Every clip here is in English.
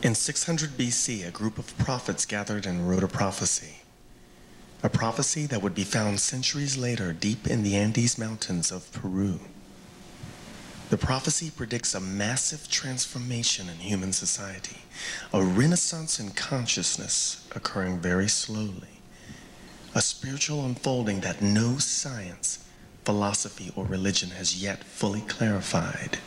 In 600 BC, a group of prophets gathered and wrote a prophecy that would be found centuries later deep in the Andes Mountains of Peru. The prophecy predicts a massive transformation in human society, a renaissance in consciousness occurring very slowly, a spiritual unfolding that no science, philosophy, or religion has yet fully clarified.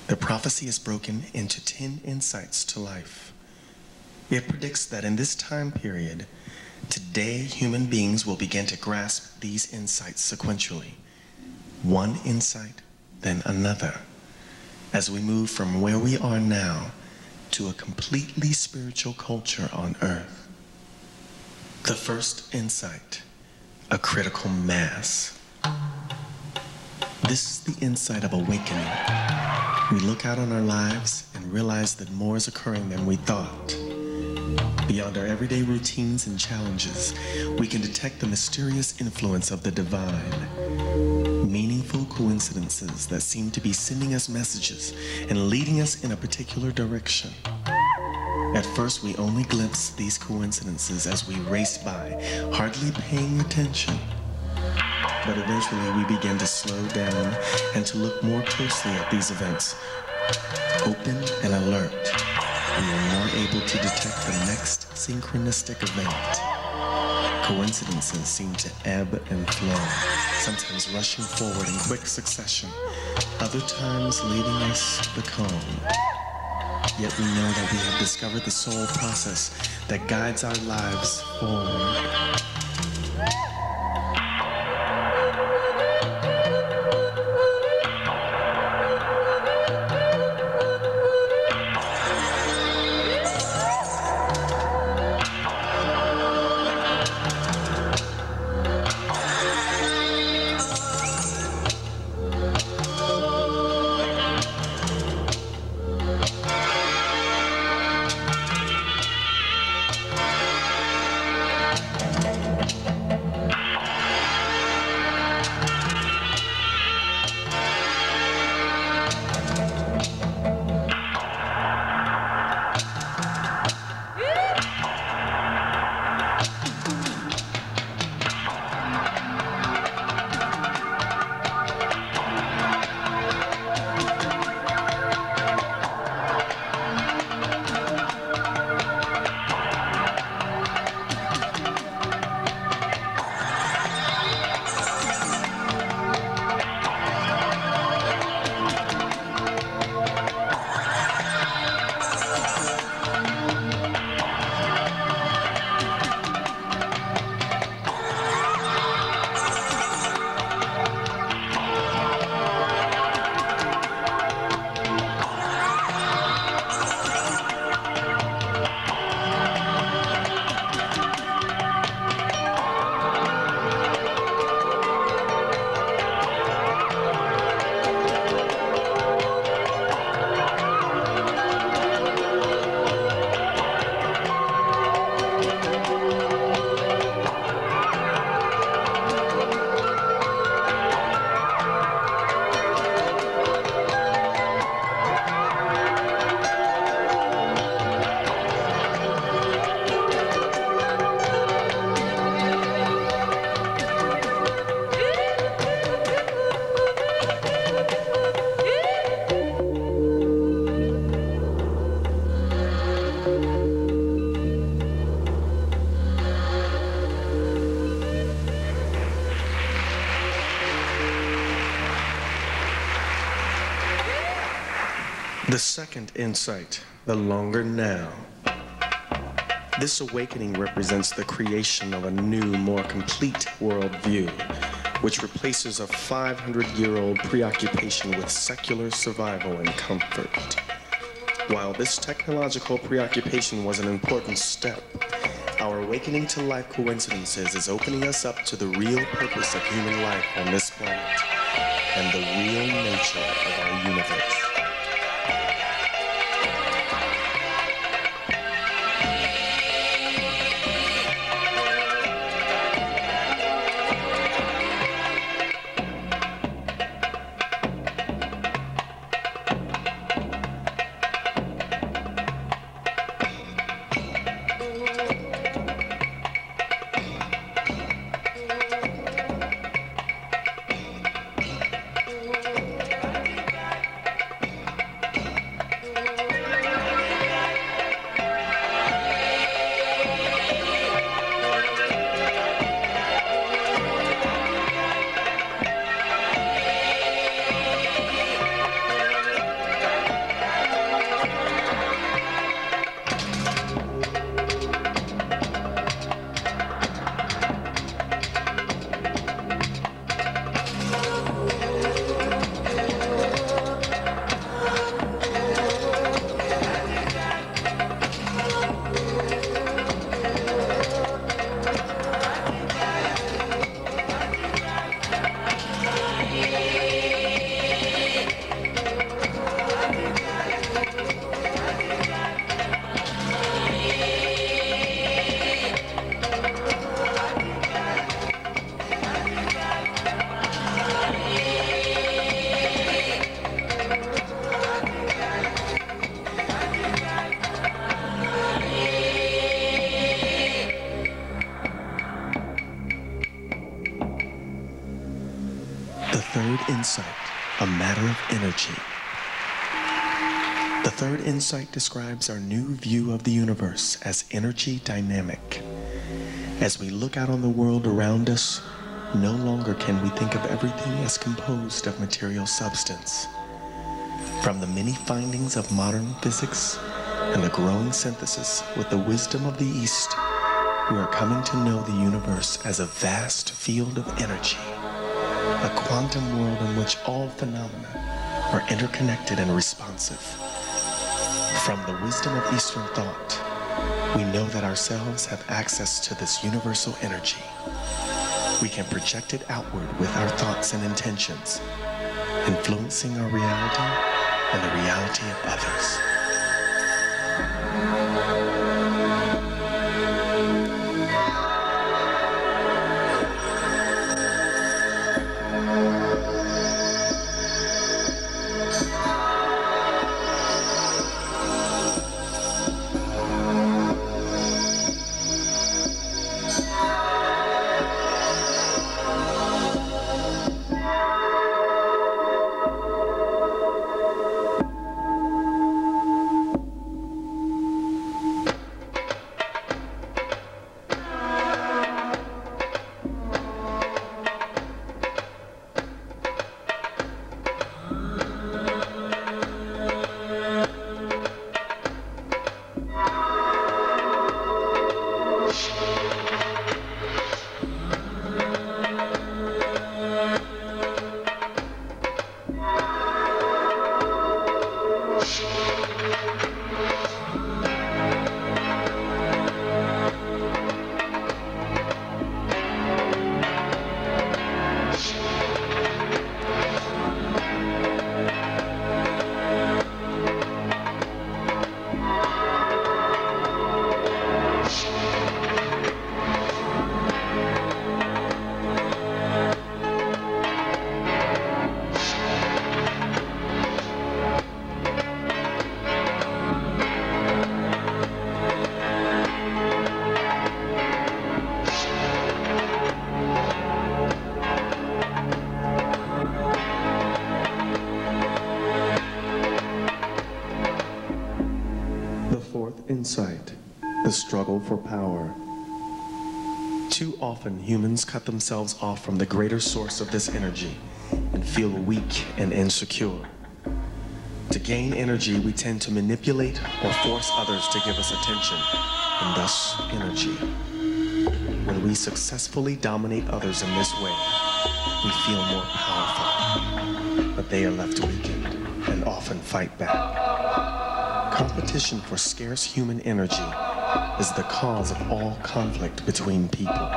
The prophecy is broken into 10 insights to life. It predicts that in this time period, today human beings will begin to grasp these insights sequentially, one insight, then another, as we move from where we are now to a completely spiritual culture on Earth. The first insight, a critical mass. This is the insight of awakening. We look out on our lives and realize that more is occurring than we thought. Beyond our everyday routines and challenges, we can detect the mysterious influence of the divine. Meaningful coincidences that seem to be sending us messages and leading us in a particular direction. At first, we only glimpse these coincidences as we race by, hardly paying attention. But eventually we begin to slow down and to look more closely at these events. Open and alert, we are more able to detect the next synchronistic event. Coincidences seem to ebb and flow, sometimes rushing forward in quick succession, other times leaving us becalmed. Yet we know that we have discovered the soul process that guides our lives forward. The second insight, the longer now. This awakening represents the creation of a new, more complete worldview, which replaces a 500-year-old preoccupation with secular survival and comfort. While this technological preoccupation was an important step, our awakening to life coincidences is opening us up to the real purpose of human life on this planet and the real nature of our universe. insight, a matter of energy. The third insight describes our new view of the universe as energy dynamic. As we look out on the world around us, no longer can we think of everything as composed of material substance. From the many findings of modern physics and the growing synthesis with the wisdom of the East, we are coming to know the universe as a vast field of energy, a quantum world in which all phenomena are interconnected and responsive. From the wisdom of Eastern thought, we know that ourselves have access to this universal energy. We can project it outward with our thoughts and intentions, influencing our reality and the reality of others. Insight, the struggle for power. Too often, humans cut themselves off from the greater source of this energy and feel weak and insecure. To gain energy, we tend to manipulate or force others to give us attention, and thus energy. When we successfully dominate others in this way, we feel more powerful, but they are left weakened and often fight back. Competition for scarce human energy is the cause of all conflict between people.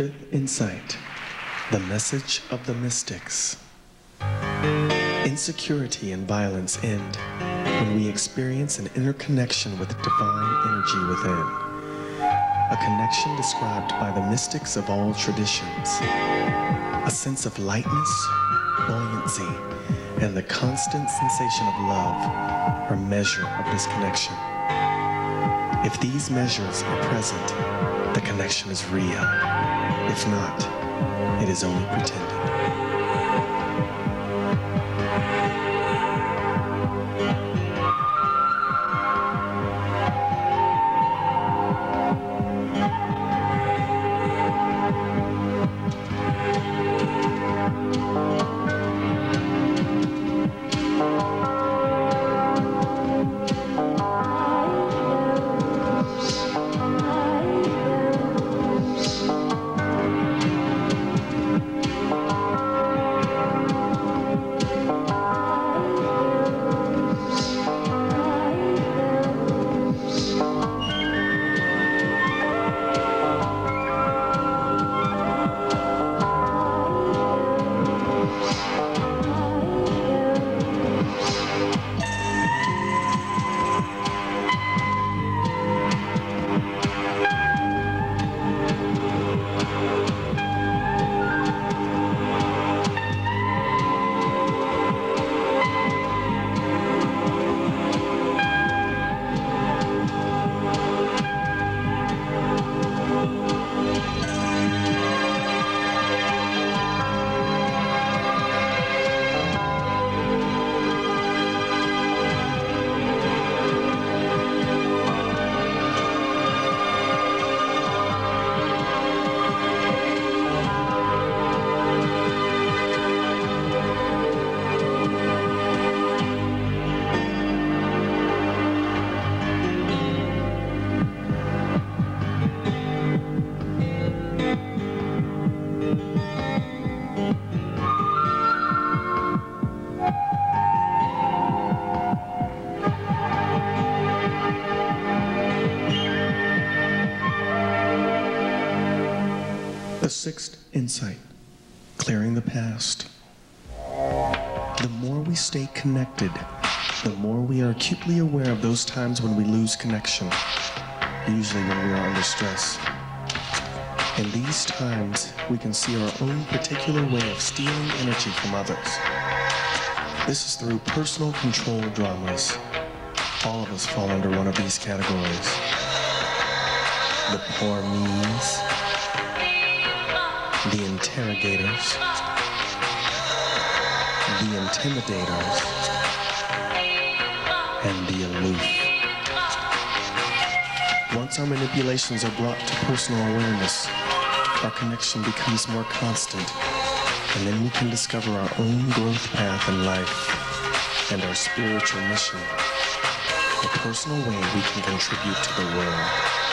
Fifth insight, the message of the mystics. Insecurity and violence end when we experience an interconnection with divine energy within. A connection described by the mystics of all traditions. A sense of lightness, buoyancy, and the constant sensation of love are measure of this connection. If these measures are present, the connection is real. If not, it is only pretended. sixth insight, clearing the past. The more we stay connected, the more we are acutely aware of those times when we lose connection, usually when we are under stress. In these times, we can see our own particular way of stealing energy from others. This is through personal control dramas. All of us fall under one of these categories. The poor me's, the interrogators, the intimidators, and the aloof. Once our manipulations are brought to personal awareness, our connection becomes more constant, and then we can discover our own growth path in life and our spiritual mission, the personal way we can contribute to the world.